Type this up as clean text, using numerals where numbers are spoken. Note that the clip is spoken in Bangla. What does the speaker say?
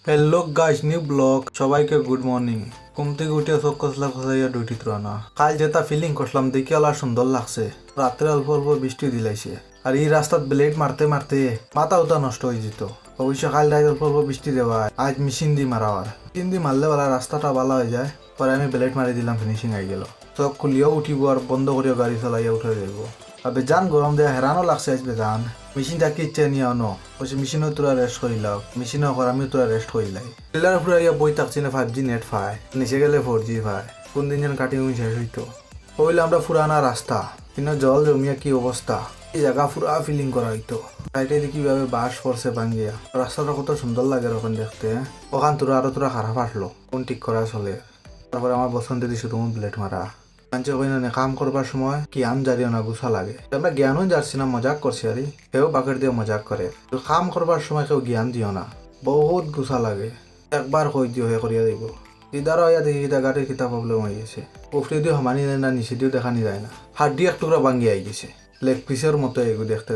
Hello guys, new blog. সবাইকে গুড মর্নিং। ঘুম থেকে উঠে চোখ কসলা খসাইয়া ডিউটিত রানা। কাল যেটা ফিলিং করলাম দেখি আলা সুন্দর লাগছে। রাত্রে অল্প অল্প বৃষ্টি দিলাইছে আর এই রাস্তাত ব্লেড মারতে মারতে মাথা উতা নষ্ট হয়ে যেত। অবশ্য কাল রাত অল্প অল্প বৃষ্টি দেওয়া আজ মেশিন দি মারা আর মেশিন দি মারলে বলা রাস্তাটা ভালো হয়ে যায়। পরে আমি ব্লেড মারি দিলাম, ফিনিশিং আই গেল। চোখ খুলিয়াও উঠিব আর বন্ধ করিয়া গাড়ি চালাইয়া উঠে যাইব। আর বেজান গরম দেয়া হেরানো লাগছে আজ বেজান। মেশিনটা কি ইচ্ছে নিয়ে আনো বলছে, মেশিনও তোরা রেস্ট করিলাম, মেশিনও কর আমিও তোরা রেস্ট করিলাই। টিলার উপরে ইয়া বই থাকছি না 5G নেট পায়, নিচে গেলে 4G পায়। কোন দিন যেন কাটিং শেষ হইতো। কইলে আমরা ফুরানা রাস্তা কিন্তু জল জমিয়া কি অবস্থা। এই জায়গা পুরা ফিলিং করা হইতো। সাইডে দেখি ভাবে বাস পড়ছে ভাঙ্গিয়া। রাস্তাটা কত সুন্দর লাগে ওখান দেখতে। ওখান তোরা আরো তোরা খারাপ আসলো, কোন ঠিক করা চলে। তারপরে আমার বসন্ত দিছো তুমি ব্লেড মারা আনছে কই না কাম করবার সময় জ্ঞান জারিও না গুছা লাগে। আমরা জ্ঞানও যাচ্ছি না, মজাক করছি আরে কেউ বাকের দিয়ে মজাক করে। কাম করবার সময় কেউ জ্ঞান দিও না, বহুত গুছা লাগে। একবার কই দিও হে করিয়া দিব। ইদারও ইয়া দেখি গাড়ির কিতা প্রবলেম হয়ে গেছে। উপরে দিয়েও সমানি যায় না, নিচে দিয়েও দেখানি যায় না। হাড্ডি এক টুকরা ভাঙ্গি আই গেছে। লেগ পিসের মতো এগু দেখতে